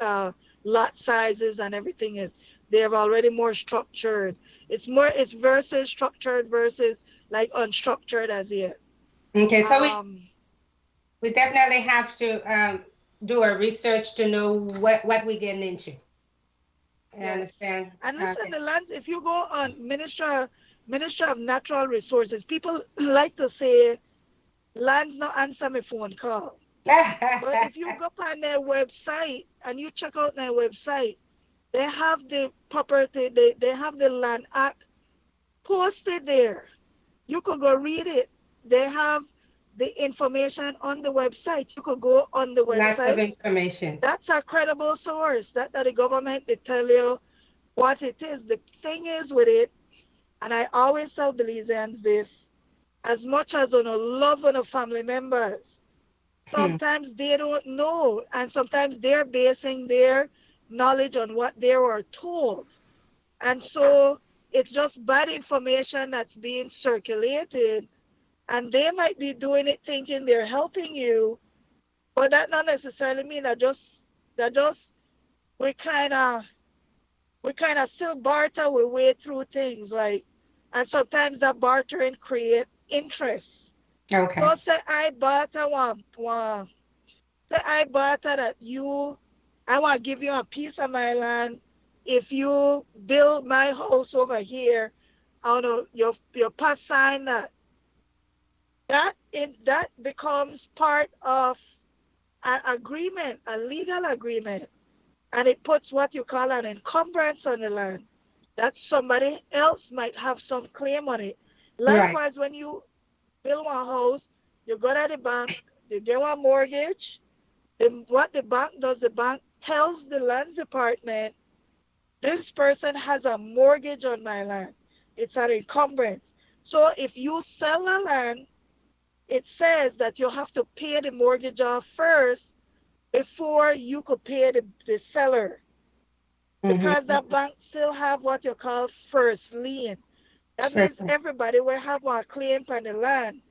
uh, lot sizes and everything is. They're already more structured. It's versus structured versus like unstructured as yet. Okay. So Um, we definitely have to do our research to know what we're getting into. I yes. understand. And listen, Okay. the lands, if you go on Ministry of Natural Resources, people like to say lands not answer my phone call. But if you go on their website and you check out their website, they have the property, they have the land act posted there. You could go read it. They have the information on the website. You could go on the Lots of website. information. That's a credible source. That the government they tell you what it is. The thing is with it, and I always tell Belizeans this, as much as on a love on a family members, Hmm. sometimes they don't know, and sometimes they're basing their knowledge on what they were told. And so it's just bad information that's being circulated, and they might be doing it thinking they're helping you, but that not necessarily mean that just we kind of still barter our way through things like, and sometimes that bartering create interest. Okay. So say I barter that I want to give you a piece of my land if you build my house over here. I don't know your pass sign that becomes part of an agreement, a legal agreement, and it puts what you call an encumbrance on the land. that somebody else might have some claim on it. Right. Likewise, when you build one house, you go to the bank, you get one mortgage. What the bank does, the bank tells the land department, this person has a mortgage on my land. It's an encumbrance. So if you sell the land, it says that you have to pay the mortgage off first before you could pay the seller, because Mm-hmm. that bank still have what you call first lien. That means Person. everybody will have one claim on the land.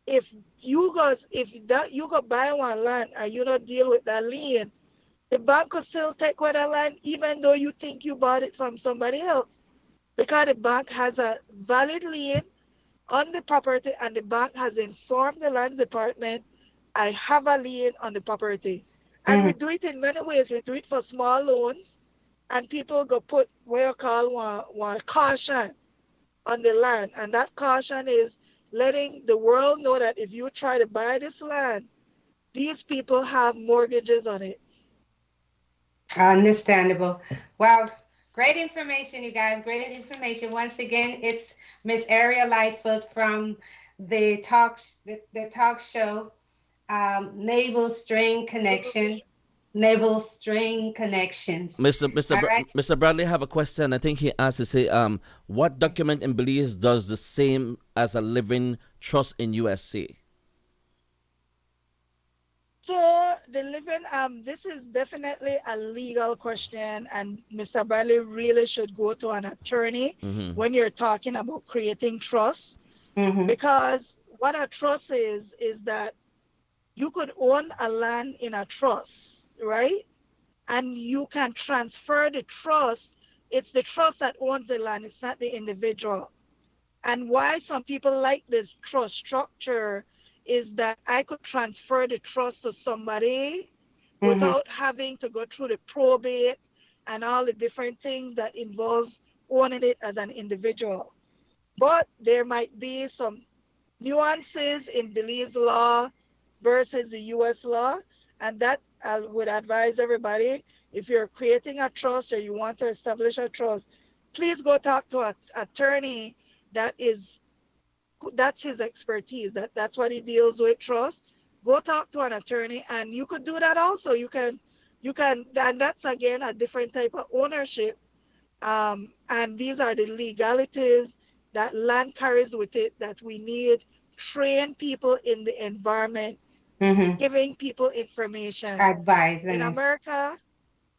If you go buy one land and you don't deal with that lien, the bank could still take away that land even though you think you bought it from somebody else, because the bank has a valid lien on the property and the bank has informed the land department, I have a lien on the property. And we Mm-hmm. do it in many ways. We do it for small loans, and people go put what you call one caution on the land. And that caution is letting the world know that if you try to buy this land, these people have mortgages on it. Understandable. Wow. Great information, you guys. Great information. Once again, it's Miss Ariel Lightfoot from the talk show, Naval String Connection. Naval String Connections. All right. Mr. Bradley have a question. I think he asked to say, what document in Belize does the same as a living trust in USC? So the living, this is definitely a legal question, and Mr. Bradley really should go to an attorney Mm-hmm. when you're talking about creating trust, Mm-hmm. because what a trust is that you could own a land in a trust, right? And you can transfer the trust. It's the trust that owns the land, it's not the individual. And why some people like this trust structure is that I could transfer the trust to somebody Mm-hmm. without having to go through the probate and all the different things that involves owning it as an individual. But there might be some nuances in Belize law versus the US law, and that I would advise everybody, if you're creating a trust or you want to establish a trust, please go talk to an attorney that is that's his expertise. That's what he deals with, trust. Go talk to an attorney, and you could do that also. You can, and that's again a different type of ownership. And these are the legalities that land carries with it that we need. Train people in the environment, Mm-hmm. giving people information. In Advising. America,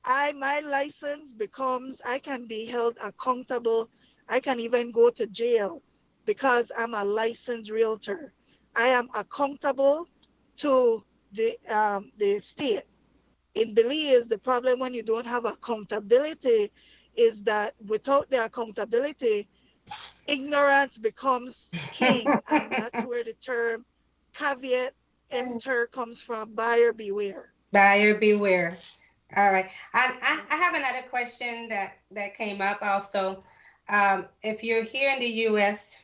my license becomes, I can be held accountable. I can even go to jail because I'm a licensed realtor. I am accountable to the state. In Belize, the problem when you don't have accountability is that without the accountability, ignorance becomes king, and that's where the term caveat emptor comes from, buyer beware. Buyer beware. All right. And I have another question that came up also. If you're here in the U.S.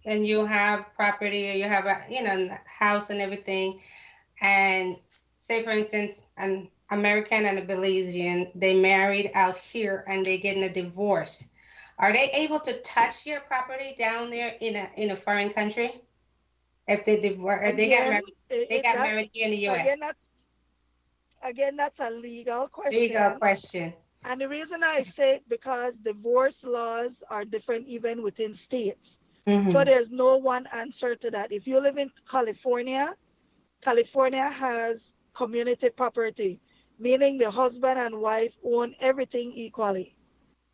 and you have property or you have a house and everything, and say for instance an American and a Belizean, they married out here and they getting a divorce, are they able to touch your property down there in a foreign country if they divorce, they got Again, married, they got that married here in the again U.S.? that's a legal Legal question. question. And the reason I say it, because divorce laws are different even within states. So Mm-hmm. there's no one answer to that. If you live in California, California has community property, meaning the husband and wife own everything equally.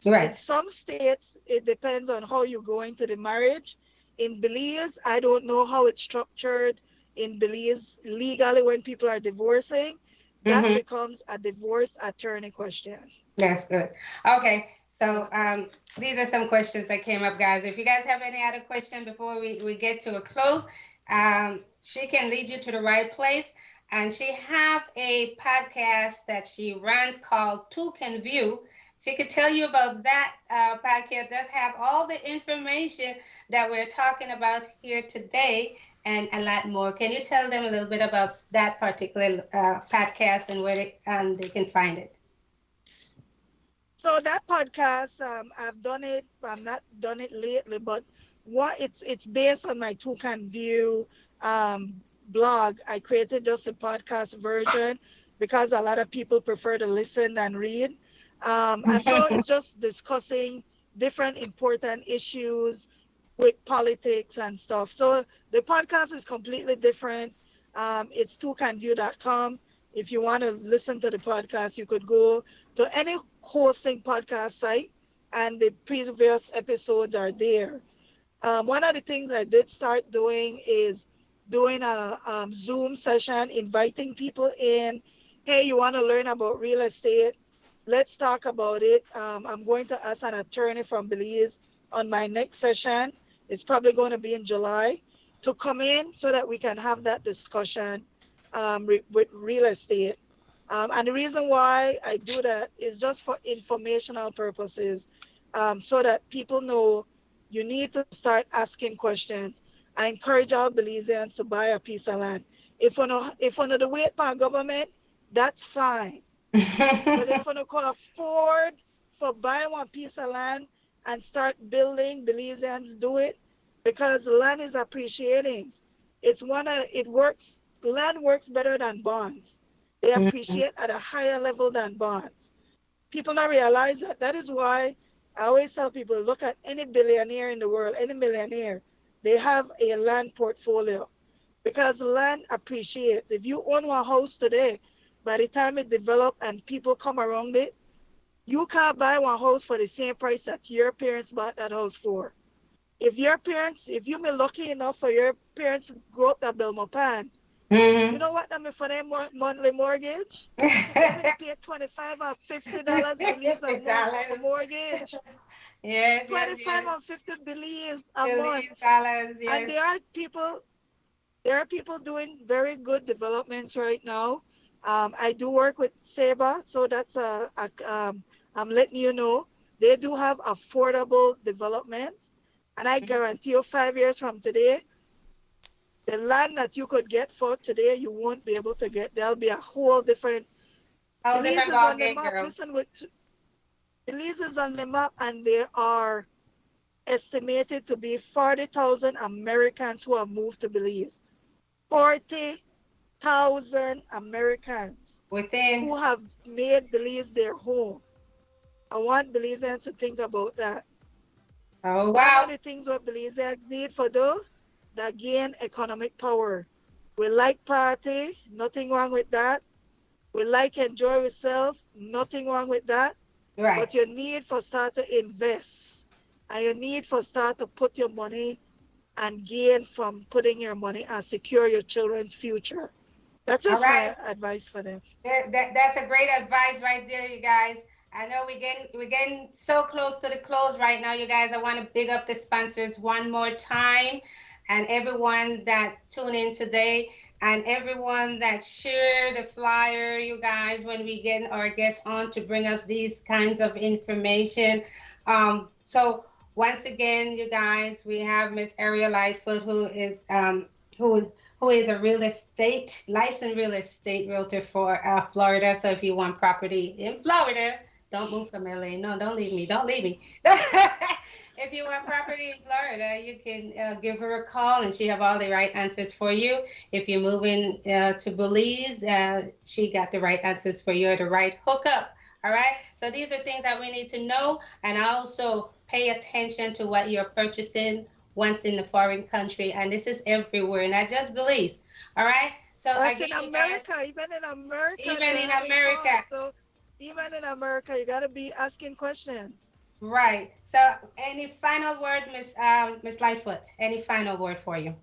In Right. some states, it depends on how you go into the marriage. In Belize, I don't know how it's structured in Belize legally when people are divorcing. That Mm-hmm. becomes a divorce attorney question. That's good. Okay. So these are some questions that came up, guys. If you guys have any other question before we get to a close, she can lead you to the right place. And she have a podcast that she runs called Two Can View. She could tell you about that podcast. That have all the information that we're talking about here today and a lot more. Can you tell them a little bit about that particular podcast and where they can find it? So that podcast, I've done it. I'm not done it lately, but what it's based on my Two Can View um, blog. I created just a podcast version because a lot of people prefer to listen than read, and so it's just discussing different important issues with politics and stuff. So the podcast is completely different. It's toucanview.com. If you want to listen to the podcast, you could go to any hosting podcast site, and the previous episodes are there. One of the things I did start doing is doing a Zoom session, inviting people in. Hey, you want to learn about real estate? Let's talk about it. I'm going to ask an attorney from Belize on my next session. It's probably going to be in July to come in so that we can have that discussion with real estate. And the reason why I do that is just for informational purposes, so that people know you need to start asking questions. I encourage all Belizeans to buy a piece of land. If one of the wait for government, that's fine. But if one can afford for buying one piece of land and start building, Belizeans do it because land is appreciating. It works. Land works better than bonds. They appreciate at a higher level than bonds. People don't realize that. That is why I always tell people look at any billionaire in the world, any millionaire, they have a land portfolio because land appreciates. If you own one house today, by the time it develops and people come around it, you can't buy one house for the same price that your parents bought that house for. If you've been lucky enough for your parents to grow up at Belmopan, you know what I mean for their monthly mortgage? They will pay $25 or $50 Belize a month for Dollars. mortgage. Yes, yes, 25 yes. or 50 Belize a Billion month. dollars, And yes. there are people doing very good developments right now. I do work with Seba, so I'm letting you know they do have affordable developments, and I guarantee you 5 years from today, the land that you could get for today, you won't be able to get. There'll be a whole different. Whole Belize different is ball on the game, map. girl. Listen, with Belize is on the map, and there are estimated to be 40,000 Americans who have moved to Belize. 40,000 Americans Within. who have made Belize their home. I want Belizeans to think about that. Oh One wow. of the things what Belizeans need for though, that gain economic power. We like party, nothing wrong with that. We like enjoy yourself, nothing wrong with that. Right. But you need for start to invest. And you need for start to put your money and gain from putting your money and secure your children's future. That's All just right. my advice for them. That's a great advice right there, you guys. I know we're getting so close to the close right now, you guys. I want to big up the sponsors one more time, and everyone that tuned in today, and everyone that shared the flyer, you guys, when we get our guests on to bring us these kinds of information. So once again, you guys, we have Miss Ariel Lightfoot, who who is a licensed real estate realtor for Florida. So if you want property in Florida, don't move from LA. No, don't leave me. Don't leave me. If you want property in Florida, you can give her a call, and she have all the right answers for you. If you're moving to Belize, she got the right answers for you, the right hookup. All right. So these are things that we need to know, and also pay attention to what you're purchasing once in the foreign country, and this is everywhere, not just Belize. All right. So That's in again, you guys, America. Even in America, even they're in having America, calls. So even in America, you gotta be asking questions. right? So any final word, Miss Lightfoot? Any final word for you?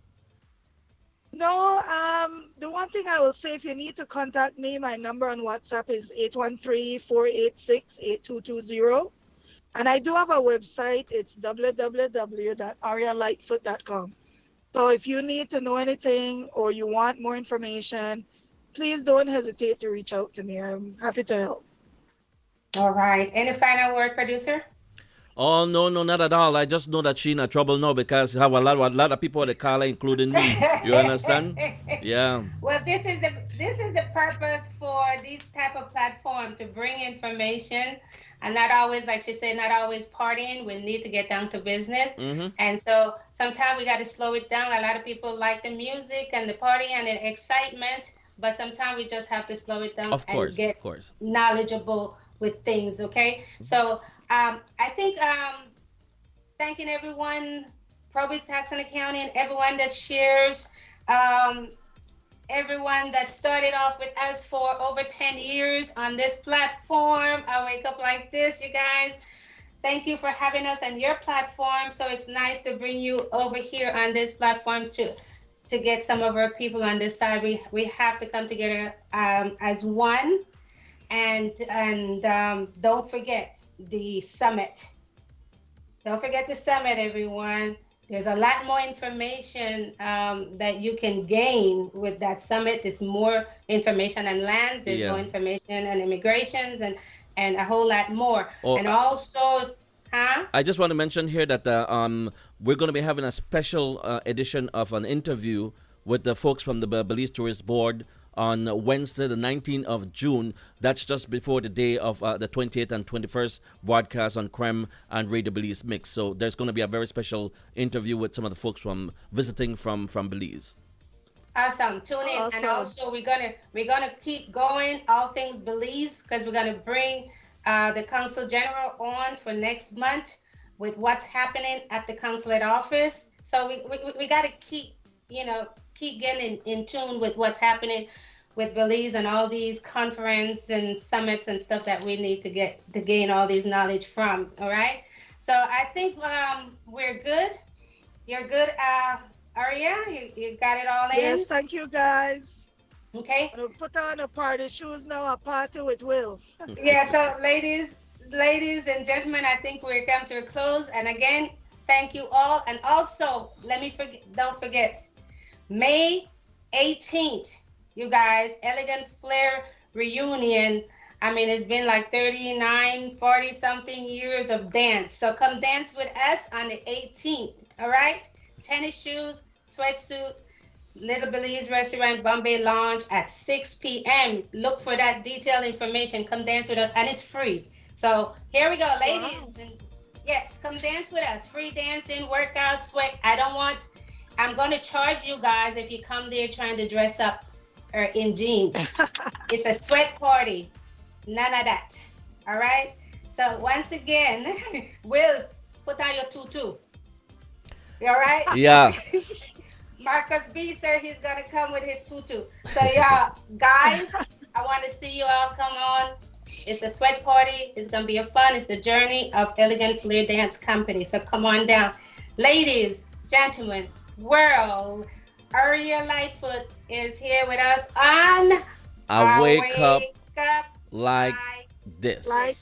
No, the one thing I will say, if you need to contact me, my number on WhatsApp is 813-486-8220. And I do have a website. It's www.arialightfoot.com. So if you need to know anything or you want more information, please don't hesitate to reach out to me. I'm happy to help. All right. Any final word, producer? Oh no, no, not at all. I just know that she in a trouble now because I have a lot of people that call her, including me. You understand? Yeah. Well, this is the purpose for these type of platform to bring information and not always, like she said, not always partying. We need to get down to business. Mm-hmm. And so sometimes we got to slow it down. A lot of people like the music and the party and the excitement, but sometimes we just have to slow it down Of and course, get of course. knowledgeable with things. Okay. So I think thanking everyone, Probate Tax and Accounting, everyone that shares. Um, Everyone that started off with us for over 10 years on this platform. I wake up like this, you guys. Thank you for having us on your platform. So it's nice to bring you over here on this platform to get some of our people on this side. We have to come together as one, and don't forget the summit. Don't forget the summit, everyone. There's a lot more information that you can gain with that summit. There's more information on lands. There's Yeah. more information on immigrations and a whole lot more. Oh, And also, huh? I just want to mention here that we're going to be having a special edition of an interview with the folks from the Belize Tourist Board on Wednesday, the 19th of June. That's just before the day of the 28th and 21st broadcast on Creme and Radio Belize Mix. So there's going to be a very special interview with some of the folks from visiting from Belize. Awesome. Tune in. And Awesome. also we're gonna keep going all things Belize because we're gonna bring the Consul General on for next month with what's happening at the consulate office. So we gotta keep getting in tune with what's happening with Belize and all these conference and summits and stuff that we need to get to gain all these knowledge from. All right. So I think we're good. You're good, Aria. You got it all in. Yes, thank you guys. Okay. Put on a party shoes now, a party with Will. Yeah. So ladies and gentlemen, I think we're come to a close. And again, thank you all. And also, don't forget, May 18th. You guys, Elegant Flair reunion. I mean, it's been like 39, 40 something years of dance. So come dance with us on the 18th. All right? Tennis shoes, sweatsuit, Little Belize Restaurant, Bombay Lounge at 6 p.m. Look for that detailed information. Come dance with us, and it's free. So here we go, ladies. Wow. And yes, come dance with us. Free dancing, workout, sweat. I'm going to charge you guys if you come there trying to dress up or in jeans. It's a sweat party. None of that. All right? So once again, Will, put on your tutu. You all right? Yeah. Marcus B said he's going to come with his tutu. So y'all, guys, I want to see you all come on. It's a sweat party. It's going to be a fun. It's a journey of Elegant Flair Dance Company. So come on down. Ladies, gentlemen, world, Aria Lightfoot is here with us on I wake up up like this. Like